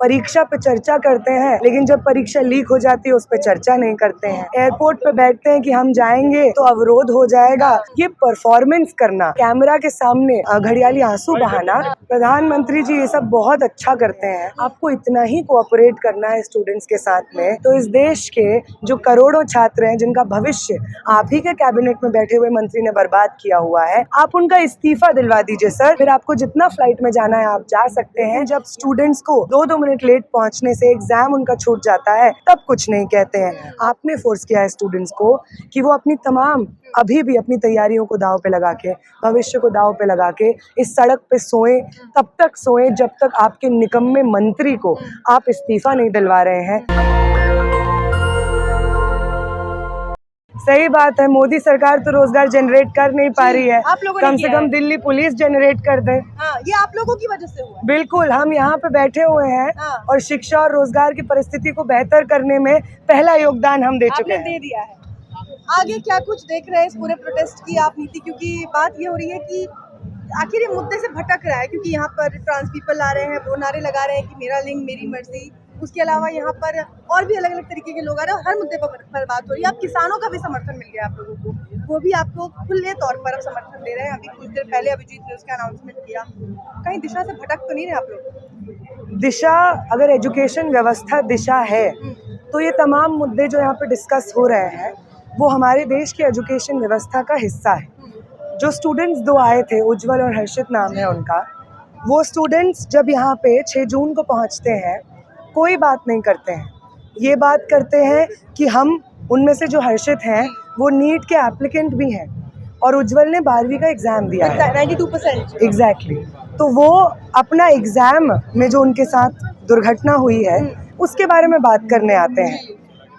परीक्षा पे चर्चा करते हैं, लेकिन जब परीक्षा लीक हो जाती है उस पे चर्चा नहीं करते हैं। एयरपोर्ट पे बैठते हैं कि हम जाएंगे तो अवरोध हो जाएगा। ये परफॉर्मेंस करना, कैमरा के सामने घड़ियाली आंसू बहाना, प्रधानमंत्री जी ये सब बहुत अच्छा करते हैं। आपको इतना ही कोऑपरेट करना है स्टूडेंट्स के साथ में, तो इस देश के जो करोड़ों छात्र हैं जिनका भविष्य आप ही के कैबिनेट में बैठे हुए मंत्री ने बर्बाद किया हुआ है, आप उनका इस्तीफा दिलवा दीजिए सर। फिर आपको जितना फ्लाइट में जाना है आप जा सकते हैं। जब स्टूडेंट्स को 2-2 मिनट लेट पहुंचने से एग्जाम उनका छूट जाता है तब कुछ नहीं कहते हैं। आपने फोर्स किया है स्टूडेंट्स को कि वो अपनी तमाम अभी भी अपनी तैयारियों को दांव पे लगा के, भविष्य को दांव पे लगा के इस सड़क पे सोएं, तब तक सोएं जब तक आपके निकम्मे मंत्री को आप इस्तीफा नहीं दिलवा रहे हैं। सही बात है, मोदी सरकार तो रोजगार जनरेट कर नहीं पा रही है। कम से कम दिल्ली पुलिस जनरेट कर दे। ये आप लोगों की वजह से हुआ। बिल्कुल, हम यहाँ पे बैठे हुए हैं और शिक्षा और रोजगार की परिस्थिति को बेहतर करने में पहला योगदान हम दे चुके हैं। दे दिया है। आगे क्या कुछ देख रहे हैं इस पूरे प्रोटेस्ट की आप नीति, क्योंकि बात ये हो रही है कि आखिर ये मुद्दे से भटक रहा है, क्योंकि यहाँ पर ट्रांस पीपल आ रहे हैं, वो नारे लगा रहे हैं कि मेरा लिंग मेरी मर्जी। उसके अलावा यहाँ पर और भी अलग अलग तरीके के लोग आ रहे हैं, हर मुद्दे पर बात हो रही है। अब किसानों का भी समर्थन मिल गया आप लोगों को, वो भी आपको खुले तौर पर अब समर्थन दे रहे हैं। अभी कुछ देर पहले अभिजीत ने उसका अनाउंसमेंट किया। कहीं दिशा से भटक तो नहीं रहे आप लोग? दिशा, अगर एजुकेशन व्यवस्था दिशा है तो ये तमाम मुद्दे जो यहाँ पे डिस्कस हो रहे हैं वो हमारे देश की एजुकेशन व्यवस्था का हिस्सा है। जो स्टूडेंट्स 2 आए थे, उज्जवल और हर्षित नाम है उनका, वो स्टूडेंट्स जब यहाँ पे 6 जून को पहुँचते हैं कोई बात नहीं करते हैं। ये बात करते हैं कि हम उनमें से जो हर्षित हैं वो नीट के एप्लीकेंट भी हैं और उज्जवल ने 12वीं का एग्ज़ाम दिया है 92%। एग्जैक्टली। तो वो अपना एग्ज़ाम में जो उनके साथ दुर्घटना हुई है उसके बारे में बात करने आते हैं।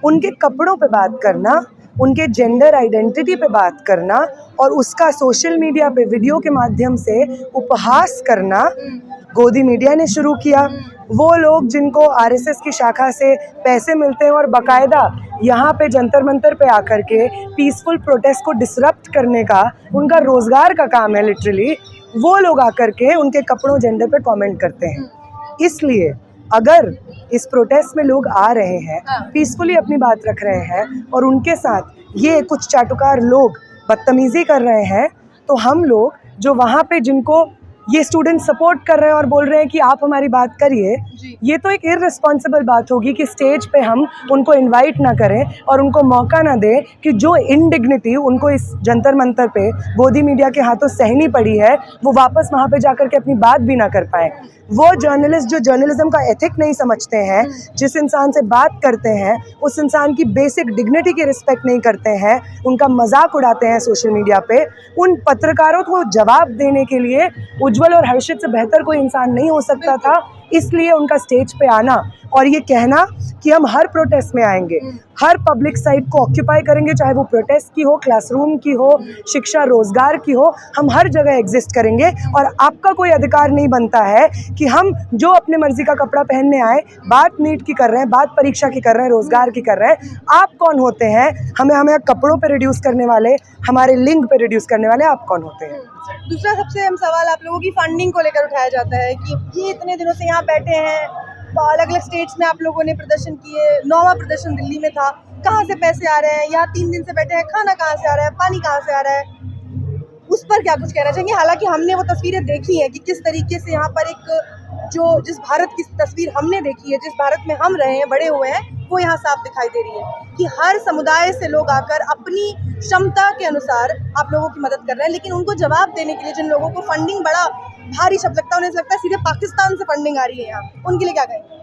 उनके कपड़ों पे बात करना, उनके जेंडर आइडेंटिटी पे बात करना और उसका सोशल मीडिया पे वीडियो के माध्यम से उपहास करना गोदी मीडिया ने शुरू किया। वो लोग जिनको आरएसएस की शाखा से पैसे मिलते हैं और बाकायदा यहाँ पे जंतर मंतर पे आकर के पीसफुल प्रोटेस्ट को डिसरप्ट करने का उनका रोजगार का काम है लिटरली, वो लोग आकर के उनके कपड़ों जेंडर पे कमेंट करते हैं। इसलिए अगर इस प्रोटेस्ट में लोग आ रहे हैं, पीसफुली अपनी बात रख रहे हैं और उनके साथ ये कुछ चाटुकार लोग बदतमीजी कर रहे हैं, तो हम लोग जो वहाँ पे जिनको ये स्टूडेंट सपोर्ट कर रहे हैं और बोल रहे हैं कि आप हमारी बात करिए, ये तो एक इररिस्पॉन्सिबल बात होगी कि स्टेज पे हम उनको इनवाइट ना करें और उनको मौका ना दें कि जो इंडिग्निटी उनको इस जंतर मंतर पे गोदी मीडिया के हाथों सहनी पड़ी है वो वापस वहाँ पे जाकर के अपनी बात भी ना कर पाए। वो जर्नलिस्ट जो जर्नलिज्म का एथिक नहीं समझते हैं, जिस इंसान से बात करते हैं उस इंसान की बेसिक डिग्निटी की रिस्पेक्ट नहीं करते हैं, उनका मजाक उड़ाते हैं सोशल मीडिया पे, उन पत्रकारों को जवाब देने के लिए उज्जवल और हर्षित से बेहतर कोई इंसान नहीं हो सकता था। इसलिए उनका स्टेज पे आना और ये कहना कि हम हर प्रोटेस्ट में आएंगे, हर पब्लिक साइट को ऑक्यूपाई करेंगे, चाहे वो प्रोटेस्ट की हो, क्लासरूम की हो, शिक्षा रोजगार की हो, हम हर जगह एग्जिस्ट करेंगे। और आपका कोई अधिकार नहीं बनता है कि हम जो अपने मर्जी का कपड़ा पहनने आए, बात नीट की कर रहे हैं, बात परीक्षा की कर रहे हैं, रोजगार की कर रहे हैं। आप कौन होते हैं हमें कपड़ों पे रिड्यूस करने वाले, हमारे लिंग पे रिड्यूस करने वाले? आप कौन होते हैं? दूसरा सबसे अहम सवाल आप लोगों की फंडिंग को लेकर उठाया जाता है कि ये इतने दिनों से यहाँ बैठे हैं, अलग अलग स्टेट्स में आप लोगों ने प्रदर्शन किए, 9वां प्रदर्शन दिल्ली में था, कहाँ से पैसे आ रहे हैं? यहाँ 3 दिन से बैठे हैं, खाना कहाँ से आ रहा है, पानी कहाँ से आ रहा है? उस पर क्या कुछ कहना चाहेंगे? हालांकि हमने वो तस्वीरें देखी हैं कि किस तरीके से यहाँ पर जिस भारत की तस्वीर हमने देखी है, जिस भारत में हम रहे हैं, बड़े हुए हैं, वो यहाँ साफ दिखाई दे रही है कि हर समुदाय से लोग आकर अपनी क्षमता के अनुसार आप लोगों की मदद कर रहे हैं। लेकिन उनको जवाब देने के लिए जिन लोगों को फंडिंग बड़ा भारी शब्द लगता है, उन्हें लगता है सीधे पाकिस्तान से फंडिंग आ रही है यहाँ, उनके लिए क्या कहें?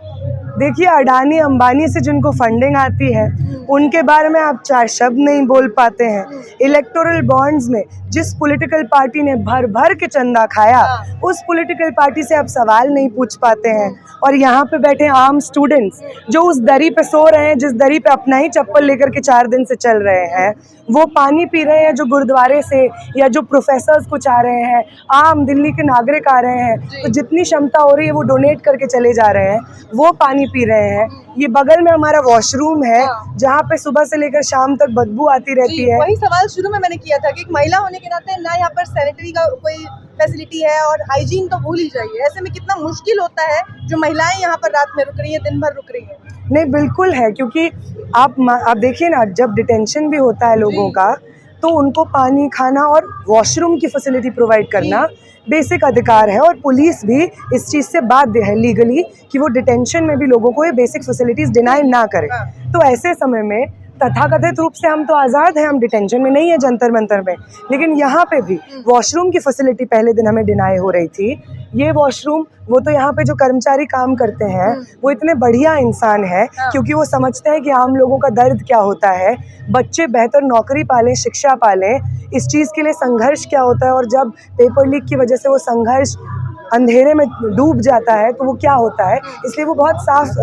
देखिए, अडानी अंबानी से जिनको फंडिंग आती है उनके बारे में आप 4 शब्द नहीं बोल पाते हैं। इलेक्टोरल बॉन्ड्स में जिस पॉलिटिकल पार्टी ने भर भर के चंदा खाया, उस पॉलिटिकल पार्टी से आप सवाल नहीं पूछ पाते हैं। और यहाँ पे बैठे आम स्टूडेंट्स जो उस दरी पे सो रहे हैं, जिस दरी पे अपना ही चप्पल लेकर के 4 दिन से चल रहे हैं, वो पानी पी रहे हैं जो गुरुद्वारे से, या जो प्रोफेसर्स कुछ आ रहे हैं, आम दिल्ली के नागरिक आ रहे हैं, तो जितनी क्षमता हो रही है वो डोनेट करके चले जा रहे हैं, वो पानी पानी पी रहे हैं, ये बगल में हमारा वॉशरूम है जहाँ पे सुबह से लेकर शाम तक बदबू आती रहती जी, है। वही सवाल शुरू में मैंने किया था कि एक महिला होने के नाते ना यहाँ पर सैनिटरी का कोई फैसिलिटी है और हाइजीन तो भूल ही जाइए। ऐसे में कितना मुश्किल होता है जो महिलाएं यहाँ पर रात में रुक रही हैं, दिन भर रुक रही हैं। नहीं, बिल्कुल है, क्योंकि आप देखिए ना, जब डिटेंशन भी होता है लोगों का तो उनको पानी, खाना और वॉशरूम की फैसिलिटी प्रोवाइड करना बेसिक अधिकार है, और पुलिस भी इस चीज़ से बाध्य है लीगली कि वो डिटेंशन में भी लोगों को ये बेसिक फैसिलिटीज़ डिनाई ना करे। तो ऐसे समय में तथाकथित रूप से हम तो आज़ाद हैं, हम डिटेंशन में नहीं है जंतर मंतर में, लेकिन यहाँ पे भी वॉशरूम की फैसिलिटी पहले दिन हमें डिनाई हो रही थी। ये वॉशरूम, वो तो यहाँ पे जो कर्मचारी काम करते हैं वो इतने बढ़िया इंसान है क्योंकि वो समझते हैं कि आम लोगों का दर्द क्या होता है, बच्चे बेहतर नौकरी पालें, शिक्षा पालें, इस चीज़ के लिए संघर्ष क्या होता है, और जब पेपर लीक की वजह से वो संघर्ष अंधेरे में डूब जाता है तो वो क्या होता है, इसलिए वो बहुत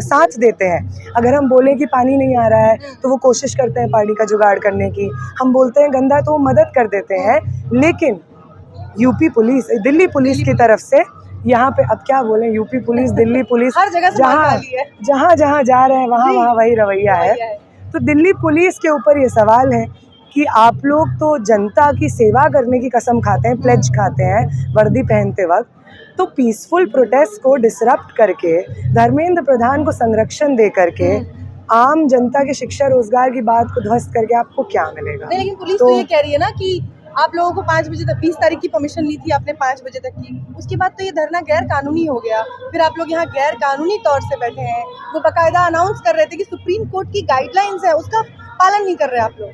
साथ देते हैं। अगर हम बोलें कि पानी नहीं आ रहा है तो वो कोशिश करते हैं पानी का जुगाड़ करने की, हम बोलते हैं गंदा तो वो मदद कर देते हैं। लेकिन यूपी पुलिस, दिल्ली पुलिस की तरफ से यहाँ पे, अब क्या बोलें, यूपी पुलिस, दिल्ली पुलिस, हर जगह से जहाँ जा रहे हैं वहाँ वही रवैया है। तो दिल्ली पुलिस के ऊपर ये सवाल है कि आप लोग तो जनता की सेवा करने की कसम खाते हैं, प्लेज खाते हैं वर्दी पहनते वक्त, तो पीसफुल प्रोटेस्ट को डिसरप्ट करके, धर्मेंद्र प्रधान को संरक्षण दे करके, आम जनता के शिक्षा रोजगार की बात को ध्वस्त करके आपको क्या मिलेगा? नहीं, लेकिन पुलिस तो ये कह रही है ना कि आप लोगों को 5 बजे तक, 20 तारीख की परमिशन ली थी आपने 5 बजे तक की, उसके बाद तो ये धरना गैर कानूनी हो गया, फिर आप लोग यहाँ गैर कानूनी तौर से बैठे हैं। वो बाकायदा अनाउंस कर रहे थे कि सुप्रीम कोर्ट की गाइडलाइंस है उसका पालन नहीं कर रहे आप लोग।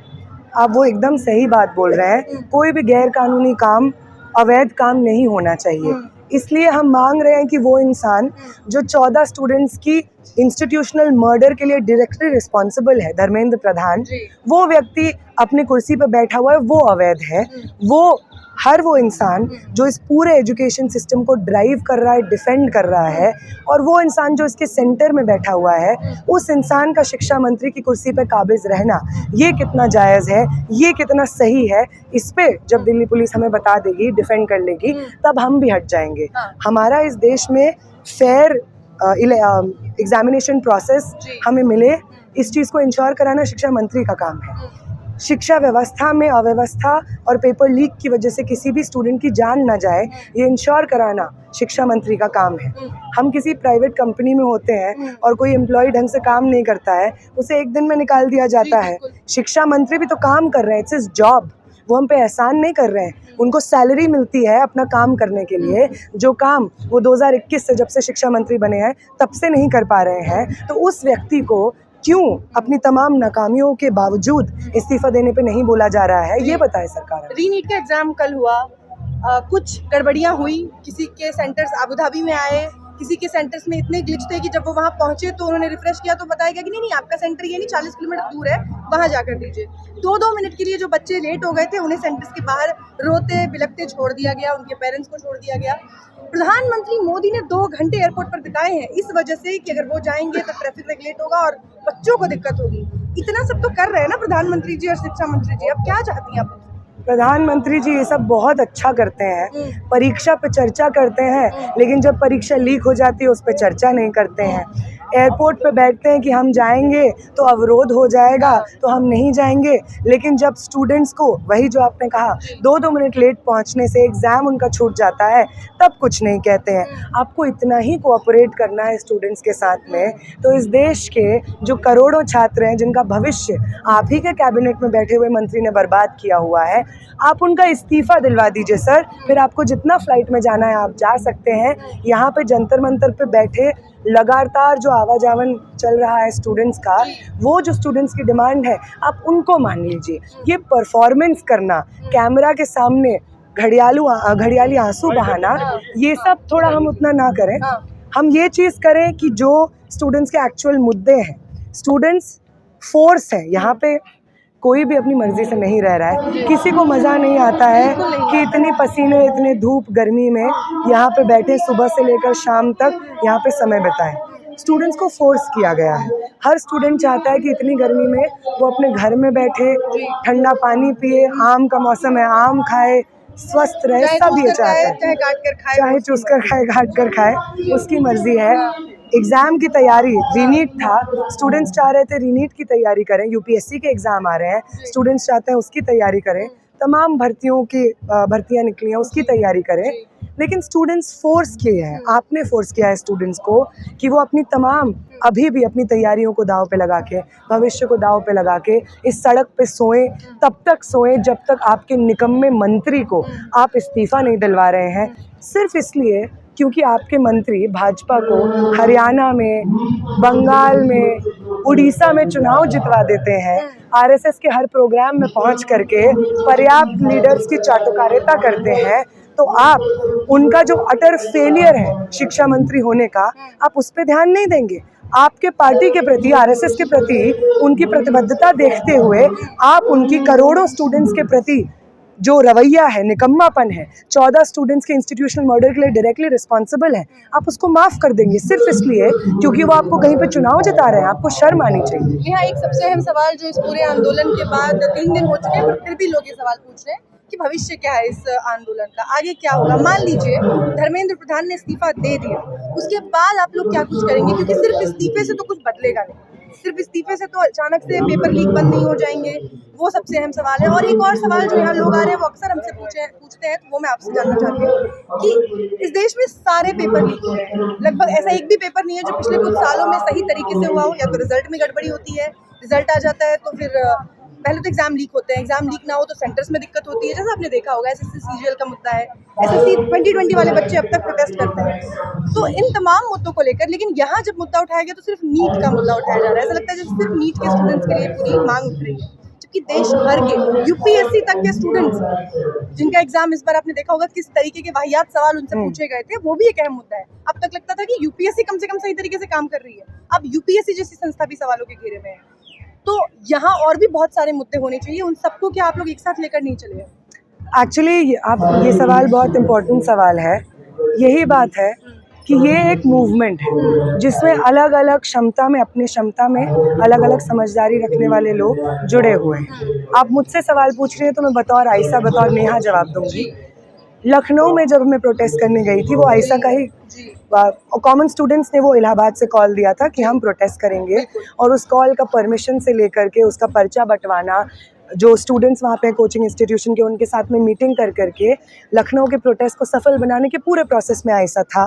आप वो एकदम सही बात बोल रहे हैं, कोई भी गैर कानूनी काम, अवैध काम नहीं होना चाहिए। इसलिए हम मांग रहे हैं कि वो इंसान जो 14 स्टूडेंट्स की इंस्टीट्यूशनल मर्डर के लिए डायरेक्टली रिस्पॉन्सिबल है, धर्मेंद्र प्रधान, वो व्यक्ति अपनी कुर्सी पर बैठा हुआ है, वो अवैध है। वो इंसान जो इस पूरे एजुकेशन सिस्टम को ड्राइव कर रहा है, डिफेंड कर रहा है, और वो इंसान जो इसके सेंटर में बैठा हुआ है, उस इंसान का शिक्षा मंत्री की कुर्सी पर काबिज रहना, ये कितना जायज़ है, ये कितना सही है, इस पे जब दिल्ली पुलिस हमें बता देगी, डिफेंड कर लेगी, तब हम भी हट जाएंगे। हमारा इस देश में फेयर एग्जामिनेशन प्रोसेस हमें मिले, इस चीज़ को इंश्योर कराना शिक्षा मंत्री का काम है। शिक्षा व्यवस्था में अव्यवस्था और पेपर लीक की वजह से किसी भी स्टूडेंट की जान ना जाए, ये इंश्योर कराना शिक्षा मंत्री का काम है। हम किसी प्राइवेट कंपनी में होते हैं और कोई एम्प्लॉय ढंग से काम नहीं करता है, उसे एक दिन में निकाल दिया जाता है। शिक्षा मंत्री भी तो काम कर रहे हैं, इट्स हिज जॉब, वो हम पे एहसान नहीं कर रहे हैं, उनको सैलरी मिलती है अपना काम करने के लिए, जो काम वो 2021 से, जब से शिक्षा मंत्री बने हैं तब से नहीं कर पा रहे हैं। तो उस व्यक्ति को क्यों अपनी तमाम नाकामियों के बावजूद इस्तीफा देने पे नहीं बोला जा रहा है, ये बताए सरकार। रीनीट का एग्जाम कल हुआ, कुछ गड़बड़ियां हुई, किसी के सेंटर्स अबू धाबी में आए, किसी के सेंटर्स में इतने ग्लिच थे कि जब वो वहाँ पहुंचे तो उन्होंने रिफ्रेश किया तो बताया गया कि नहीं आपका सेंटर ये नहीं, 40 किलोमीटर दूर है, वहाँ जाकर दीजिए। 2-2 मिनट के लिए जो बच्चे लेट हो गए थे उन्हें सेंटर्स के बाहर रोते बिलखते छोड़ दिया गया, उनके पेरेंट्स को छोड़ दिया गया। प्रधानमंत्री मोदी ने 2 घंटे एयरपोर्ट पर बिताए हैं इस वजह से कि अगर वो जाएंगे तो ट्रैफिक रेगुलेट होगा और बच्चों को दिक्कत होगी। इतना सब तो कर रहे हैं ना प्रधानमंत्री जी और शिक्षा मंत्री जी, अब क्या चाहती हैं आप? प्रधानमंत्री जी ये सब बहुत अच्छा करते हैं, परीक्षा पे चर्चा करते हैं, लेकिन जब परीक्षा लीक हो जाती है उस पर चर्चा नहीं करते हैं। एयरपोर्ट पे बैठते हैं कि हम जाएंगे तो अवरोध हो जाएगा तो हम नहीं जाएंगे, लेकिन जब स्टूडेंट्स को, वही जो आपने कहा, 2-2 मिनट लेट पहुंचने से एग्ज़ाम उनका छूट जाता है, तब कुछ नहीं कहते हैं। आपको इतना ही कोऑपरेट करना है स्टूडेंट्स के साथ में, तो इस देश के जो करोड़ों छात्र हैं जिनका भविष्य आप ही के कैबिनेट में बैठे हुए मंत्री ने बर्बाद किया हुआ है, आप उनका इस्तीफ़ा दिलवा दीजिए सर, फिर आपको जितना फ्लाइट में जाना है आप जा सकते हैं। यहाँ पे जंतर मंतर पे बैठे लगातार जो आवाजावन चल रहा है स्टूडेंट्स का, वो जो स्टूडेंट्स की डिमांड है आप उनको मान लीजिए। ये परफॉर्मेंस करना, कैमरा के सामने घड़ियाली आंसू बहाना, ये सब थोड़ा हम उतना ना करें। हम ये चीज़ करें कि जो स्टूडेंट्स के एक्चुअल मुद्दे हैं, स्टूडेंट्स फोर्स है, यहाँ पे कोई भी अपनी मर्जी से नहीं रह रहा है, किसी को मज़ा नहीं आता है कि इतनी पसीने, इतने धूप गर्मी में यहाँ पे बैठे सुबह से लेकर शाम तक यहाँ पे समय बिताएं। स्टूडेंट्स को फोर्स किया गया है, हर स्टूडेंट चाहता है कि इतनी गर्मी में वो अपने घर में बैठे, ठंडा पानी पिए, आम का मौसम है, आम खाए, स्वस्थ रहे, सब ये चाहते हैं, चाहे चूस कर खाए, घाट कर खाए, उसकी मर्जी है। एग्ज़ाम की तैयारी, रीनीट था, स्टूडेंट्स चाह रहे थे रीनीट की तैयारी करें, यूपीएससी के एग्ज़ाम आ रहे हैं, स्टूडेंट्स चाहते हैं उसकी तैयारी करें, तमाम भर्तियों की भर्तियाँ निकली हैं उसकी तैयारी करें, लेकिन स्टूडेंट्स फोर्स किए हैं, आपने फोर्स किया है स्टूडेंट्स को कि वो अपनी तमाम अभी भी अपनी तैयारियों को दांव पे लगा के, भविष्य को दांव पे लगा के इस सड़क पे सोएं, तब तक सोएं जब तक आपके निकम्मे मंत्री को आप इस्तीफ़ा नहीं दिलवा रहे हैं, सिर्फ इसलिए क्योंकि आपके मंत्री भाजपा को हरियाणा में, बंगाल में, उड़ीसा में चुनाव जितवा देते हैं, आरएसएस के हर प्रोग्राम में पहुंच करके पर्याप्त लीडर्स की चाटुकारिता करते हैं, तो आप उनका जो अटर फेलियर है शिक्षा मंत्री होने का, आप उस पर ध्यान नहीं देंगे। आपके पार्टी के प्रति, आरएसएस के प्रति उनकी प्रतिबद्धता देखते हुए आप उनकी करोड़ों स्टूडेंट्स के प्रति जो रवैया है, निकम्मापन है, 14 स्टूडेंट्स के इंस्टीट्यूशनल मर्डर के लिए डायरेक्टली रिस्पॉन्सिबल है, आप उसको माफ़ कर देंगे सिर्फ इसलिए क्योंकि वो आपको कहीं पे चुनाव जिता रहे हैं। आपको शर्म आनी चाहिए। यहाँ एक सबसे अहम सवाल जो इस पूरे आंदोलन के बाद 3 दिन हो चुके हैं, पर फिर भी लोग ये सवाल पूछ रहे हैं कि भविष्य क्या है इस आंदोलन का, आगे क्या होगा। मान लीजिए धर्मेंद्र प्रधान ने इस्तीफा दे दिया, उसके बाद आप लोग क्या कुछ करेंगे? क्योंकि सिर्फ इस्तीफे से तो कुछ बदलेगा नहीं, सिर्फ इस्तीफे से तो अचानक से पेपर लीक बंद नहीं हो जाएंगे, वो सबसे अहम सवाल है। और एक और सवाल जो यहाँ लोग आ रहे हैं वो अक्सर हमसे पूछते हैं, तो वो मैं आपसे जानना चाहती हूँ कि इस देश में सारे पेपर लीक हो रहे हैं, लगभग ऐसा एक भी पेपर नहीं है जो पिछले कुछ सालों में सही तरीके से हुआ हो। या तो रिजल्ट में गड़बड़ी होती है, रिजल्ट आ जाता है तो फिर पहले तो एग्जाम लीक होते हैं, एग्जाम लीक ना हो तो सेंटर्स में दिक्कत होती है, जैसा आपने देखा होगा एसएससी सीजीएल का मुद्दा है, एसएससी 2020 वाले बच्चे अब तक प्रोटेस्ट करते हैं। तो इन तमाम मुद्दों को लेकर, लेकिन यहाँ जब मुद्दा उठाया गया तो सिर्फ नीट का मुद्दा उठाया जा रहा है। ऐसा लगता है जैसे सिर्फ नीट के स्टूडेंट्स के लिए पूरी मांग उठ रही है, जबकि देश भर के यूपीएससी तक के स्टूडेंट्स जिनका एग्जाम इस बार आपने देखा होगा किस तरीके के वाहियात सवाल उनसे पूछे गए थे, वो भी एक अहम मुद्दा है। अब तक लगता था कि यूपीएससी कम से कम सही तरीके से काम कर रही है, अब यूपीएससी जैसी संस्था भी सवालों के घेरे में है। तो यहाँ और भी बहुत सारे मुद्दे होने चाहिए, उन सबको क्या आप लोग एक साथ लेकर नहीं चले? एक्चुअली आप ये सवाल बहुत इम्पोर्टेंट सवाल है। यही बात है कि ये एक मूवमेंट है जिसमें अलग अलग क्षमता में, अपनी क्षमता में अलग अलग समझदारी रखने वाले लोग जुड़े हुए हैं। आप मुझसे सवाल पूछ रही हैं तो मैं बतौर आयशा, बतौर नेहा जवाब दूंगी। लखनऊ में जब मैं प्रोटेस्ट करने गई थी, वो आयशा का ही कॉमन स्टूडेंट्स ने वो इलाहाबाद से कॉल दिया था कि हम प्रोटेस्ट करेंगे, और उस कॉल का परमिशन से लेकर के उसका पर्चा बंटवाना, जो स्टूडेंट्स वहाँ पे कोचिंग इंस्टीट्यूशन के, उनके साथ में मीटिंग कर करके लखनऊ के प्रोटेस्ट को सफल बनाने के पूरे प्रोसेस में आयशा था।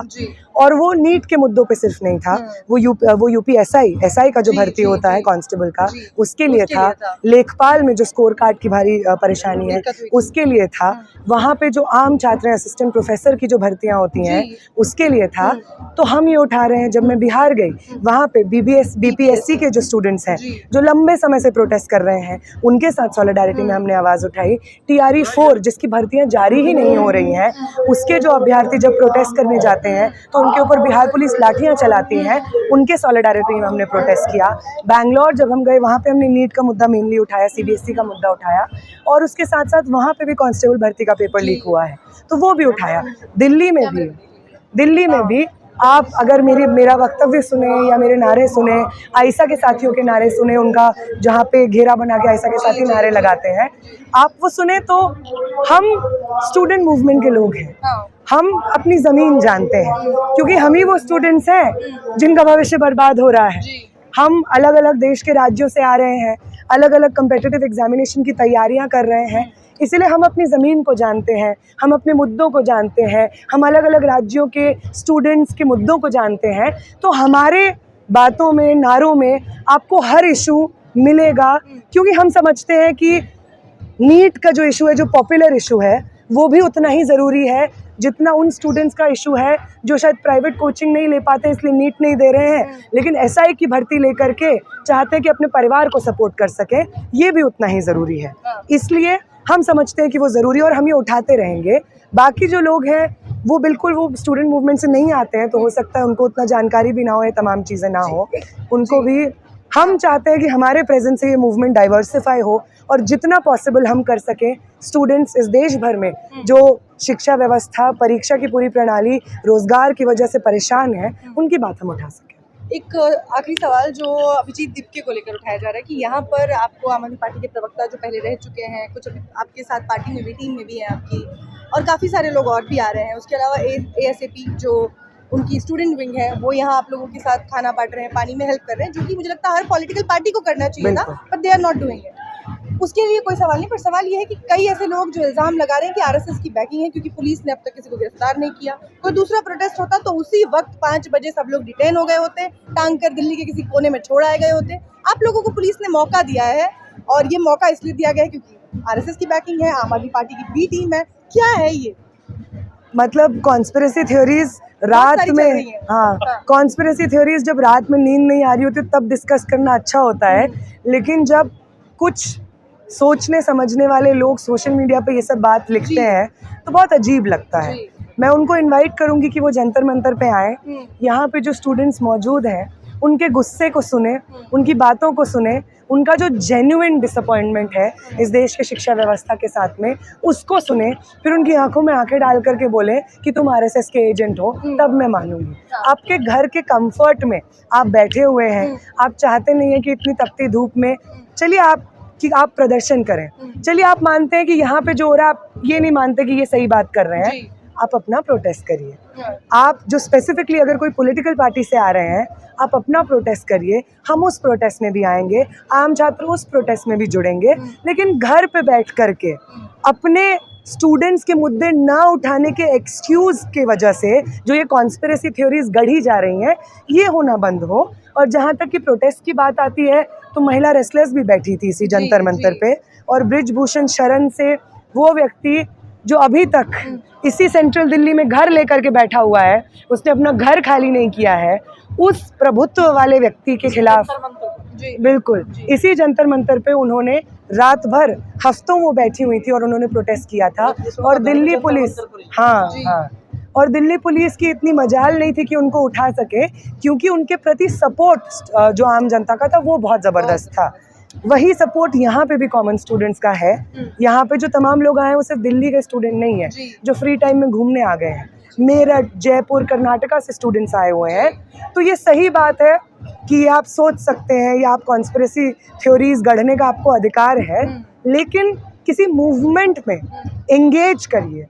और वो नीट के मुद्दों पे सिर्फ नहीं था, वो यूपी एसआई का जो भर्ती होता है कांस्टेबल का, उसके लिए था। लेखपाल में जो स्कोर कार्ड की भारी परेशानी है उसके लिए था। वहाँ पे जो आम छात्र हैं, असिस्टेंट प्रोफेसर की जो भर्तियाँ होती हैं उसके लिए था। तो हम ये उठा रहे हैं, जब मैं बिहार गई वहाँ पे बीपीएससी के जो स्टूडेंट्स हैं जो लंबे समय से प्रोटेस्ट कर रहे हैं, उनके साथ सॉलिडारिटी में हमने आवाज़ उठाई। टीआरई 4 जिसकी भर्तियां जारी ही नहीं हो रही हैं, उसके जो अभ्यर्थी जब प्रोटेस्ट करने जाते हैं तो उनके ऊपर बिहार पुलिस लाठियां चलाती है, उनके सॉलिडारिटी में हमने प्रोटेस्ट किया। बैंगलोर जब हम गए वहाँ पे हमने नीट का मुद्दा मेनली उठाया, सीबीएसई का मुद्दा उठाया, और उसके साथ साथ वहाँ पे भी कांस्टेबल भर्ती का पेपर लीक हुआ है तो वो भी उठाया। दिल्ली में भी आप अगर मेरा वक्तव्य सुने या मेरे नारे सुने, आयशा के साथियों के नारे सुने, उनका जहाँ पे घेरा बना के आयशा के साथी नारे लगाते हैं, आप वो सुने तो हम स्टूडेंट मूवमेंट के लोग हैं, हम अपनी ज़मीन जानते हैं, क्योंकि हम ही वो स्टूडेंट्स हैं जिनका भविष्य बर्बाद हो रहा है। हम अलग अलग देश के राज्यों से आ रहे हैं, अलग अलग कम्पिटिटिव एग्जामिनेशन की तैयारियां कर रहे हैं, इसीलिए हम अपनी ज़मीन को जानते हैं, हम अपने मुद्दों को जानते हैं, हम अलग अलग राज्यों के स्टूडेंट्स के मुद्दों को जानते हैं। तो हमारे बातों में, नारों में आपको हर इशू मिलेगा, क्योंकि हम समझते हैं कि नीट का जो इशू है, जो पॉपुलर इशू है, वो भी उतना ही ज़रूरी है जितना उन स्टूडेंट्स का इशू है जो शायद प्राइवेट कोचिंग नहीं ले पाते इसलिए नीट नहीं दे रहे हैं, लेकिन एसआई की भर्ती लेकर के चाहते हैं कि अपने परिवार को सपोर्ट कर सकें, ये भी उतना ही ज़रूरी है। इसलिए हम समझते हैं कि वो ज़रूरी है और हम ये उठाते रहेंगे। बाकी जो लोग हैं वो बिल्कुल वो स्टूडेंट मूवमेंट से नहीं आते हैं, तो हो सकता है उनको उतना जानकारी भी ना हो, ये तमाम चीज़ें ना हो, उनको भी हम चाहते हैं कि हमारे प्रेजेंस से ये मूवमेंट डाइवर्सिफाई हो और जितना पॉसिबल हम कर सकें स्टूडेंट्स इस देश भर में जो शिक्षा व्यवस्था, परीक्षा की पूरी प्रणाली, रोजगार की वजह से परेशान है, उनकी बात हम उठा सकें। एक आखिरी सवाल जो अभिजीत दीपके को लेकर उठाया जा रहा है कि यहाँ पर आपको आम आदमी पार्टी के प्रवक्ता जो पहले रह चुके हैं, कुछ अभी आपके साथ पार्टी में भी, टीम में भी हैं आपकी, और काफ़ी सारे लोग और भी आ रहे हैं, उसके अलावा एएसएपी जो उनकी स्टूडेंट विंग है वो यहाँ आप लोगों के साथ खाना बांट रहे हैं, पानी में हेल्प कर रहे हैं, जो कि मुझे लगता है हर पॉलिटिकल पार्टी को करना चाहिए था, बिल्कुल। But they are not doing it. उसके लिए कोई सवाल नहीं, पर सवाल ये है कि कई ऐसे लोग जो इल्ज़ाम लगा रहे हैं कि आरएसएस की बैकिंग है, क्योंकि पुलिस ने अब तक किसी को गिरफ्तार नहीं किया। कोई दूसरा प्रोटेस्ट होता तो उसी वक्त 5 बजे सब लोग डिटेन हो गए होते, टांग कर दिल्ली के किसी कोने में छोड़ आए गए होते। आप लोगों को पुलिस ने मौका दिया है, और ये मौका इसलिए दिया गया है क्योंकि आरएसएस की बैकिंग है, आम आदमी पार्टी की बी टीम है। क्या है ये? मतलब कॉन्स्पिरेसी थ्योरीज रात सारी चल में, रही हैं। हाँ, हाँ। कॉन्स्पिरेसी थ्योरीज जब रात में नींद नहीं आ रही होती तब डिस्कस करना अच्छा होता है, लेकिन जब कुछ सोचने समझने वाले लोग सोशल मीडिया पे ये सब बात लिखते जी। हैं तो बहुत अजीब लगता है। जी। मैं उनको इनवाइट करूंगी कि वो जंतर मंतर पे आए, यहाँ पे जो स्टूडेंट्स मौजूद हैं उनके गुस्से को सुने, उनकी बातों को सुने, उनका जो जेन्युइन डिसअपॉइंटमेंट है इस देश के शिक्षा व्यवस्था के साथ में उसको सुने, फिर उनकी आंखों में आंखें डाल करके बोले कि तुम आरएसएस के एजेंट हो, तब मैं मानूंगी। आपके घर के कंफर्ट में आप बैठे हुए हैं, आप चाहते नहीं है कि इतनी तपती धूप में चलिए आप प्रदर्शन करें, चलिए आप मानते हैं कि यहाँ पे जो हो रहा है आप ये नहीं मानते कि ये सही बात कर रहे हैं, आप अपना प्रोटेस्ट करिए। आप जो स्पेसिफिकली अगर कोई पॉलिटिकल पार्टी से आ रहे हैं आप अपना प्रोटेस्ट करिए, हम उस प्रोटेस्ट में भी आएंगे, आम छात्र उस प्रोटेस्ट में भी जुड़ेंगे, लेकिन घर पे बैठ करके अपने स्टूडेंट्स के मुद्दे ना उठाने के एक्सक्यूज़ की वजह से जो ये कॉन्स्पिरेसी थ्योरीज गढ़ी जा रही हैं ये होना बंद हो। और जहाँ तक कि प्रोटेस्ट की बात आती है तो महिला रेसलर्स भी बैठी थी इसी जंतर मंतर पे, और ब्रिजभूषण शरण से वो व्यक्ति जो अभी तक इसी सेंट्रल दिल्ली में घर लेकर के बैठा हुआ है, उसने अपना घर खाली नहीं किया है, उस प्रभुत्व वाले व्यक्ति के खिलाफ बिल्कुल इसी जंतर मंतर पे उन्होंने रात भर हफ्तों वो बैठी हुई थी और उन्होंने प्रोटेस्ट किया था। और दिल्ली पुलिस, हाँ, और दिल्ली पुलिस की इतनी मजाल नहीं थी कि उनको उठा सके, क्योंकि उनके प्रति सपोर्ट जो आम जनता का था वो बहुत ज़बरदस्त था। वही सपोर्ट यहाँ पे भी कॉमन स्टूडेंट्स का है। यहाँ पे जो तमाम लोग आए हैं वो सिर्फ दिल्ली के स्टूडेंट नहीं है जो फ्री टाइम में घूमने आ गए हैं, मेरठ, जयपुर, कर्नाटका से स्टूडेंट्स आए हुए हैं। तो ये सही बात है कि आप सोच सकते हैं या आप कॉन्स्पिरेसी थ्योरीज गढ़ने का आपको अधिकार है, लेकिन किसी मूवमेंट में एंगेज करिए।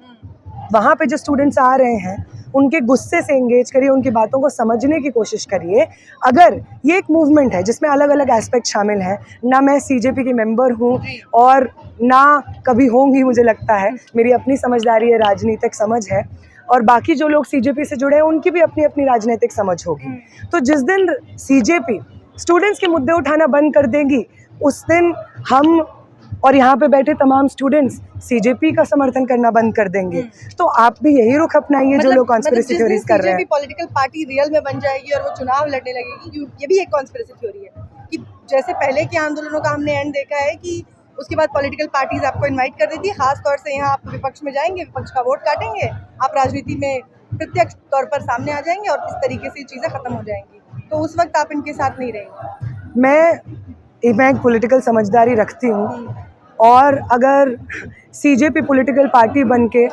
वहाँ पे जो स्टूडेंट्स आ रहे हैं उनके गुस्से से एंगेज करिए, उनकी बातों को समझने की कोशिश करिए। अगर ये एक मूवमेंट है जिसमें अलग अलग एस्पेक्ट शामिल हैं, ना मैं सीजेपी की मेंबर हूँ और ना कभी होंगी, मुझे लगता है मेरी अपनी समझदारी है, राजनीतिक समझ है, और बाकी जो लोग सीजेपी से जुड़े हैं उनकी भी अपनी अपनी राजनीतिक समझ होगी। तो जिस दिन सीजेपी स्टूडेंट्स के मुद्दे उठाना बंद कर देंगी उस दिन हम और यहाँ पे बैठे तमाम स्टूडेंट्स सीजेपी का समर्थन करना बंद कर देंगे। तो आप भी यही रुख अपनाइए जो लोग कॉन्स्पिरेसी थ्योरीज कर रहे हैं। पॉलिटिकल पार्टी रियल में बन जाएगी और वो चुनाव लड़ने लगेगी, ये भी एक कॉन्स्पिरेसी थ्योरी है कि जैसे पहले के आंदोलनों का हमने एंड देखा है कि उसके बाद पॉलिटिकल पार्टीज आपको इनवाइट कर देती है, खास तौर से यहाँ आप विपक्ष में जाएंगे, विपक्ष का वोट काटेंगे, आप राजनीति में प्रत्यक्ष तौर पर सामने आ जाएंगे और इस तरीके से चीज़ें खत्म हो जाएंगी। तो उस वक्त आप इनके साथ नहीं रहेंगे। मैं एक पॉलिटिकल समझदारी रखती हूँ, और अगर सीजेपी पॉलिटिकल पार्टी बन के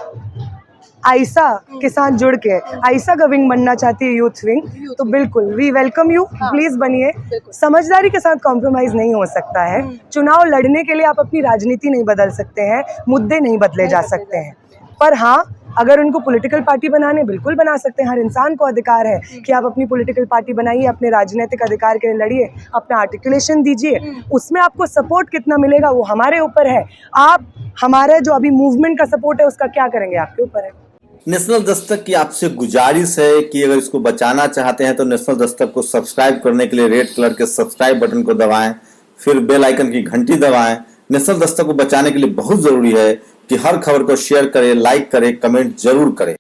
आयशा के साथ जुड़ के आयशा का विंग बनना चाहती है, यूथ विंग, तो बिल्कुल वी वेलकम यू, प्लीज़ बनिए। समझदारी के साथ कॉम्प्रोमाइज़ नहीं हो सकता है। चुनाव लड़ने के लिए आप अपनी राजनीति नहीं बदल सकते हैं, मुद्दे नहीं बदले जा सकते हैं, पर हाँ अगर उनको पॉलिटिकल पार्टी बनाने बिल्कुल बना सकते हैं। हर इंसान को अधिकार है कि आप अपनी पॉलिटिकल पार्टी बनाइए, अपने राजनीतिक अधिकार के लिए लड़िए, अपना आर्टिकुलेशन दीजिए। उसमें आपको सपोर्ट कितना मिलेगा वो हमारे ऊपर है। आप हमारे जो अभी मूवमेंट का सपोर्ट है उसका क्या करेंगे आपके ऊपर है। नेशनल दस्तक की आपसे गुजारिश है कि अगर इसको बचाना चाहते हैं तो नेशनल दस्तक को सब्सक्राइब करने के लिए रेड कलर के सब्सक्राइब बटन को दबाएं, फिर बेल आइकन की घंटी दबाएं। नेशनल दस्तक को बचाने के लिए बहुत जरूरी है कि हर खबर को शेयर करें, लाइक करें, कमेंट जरूर करें।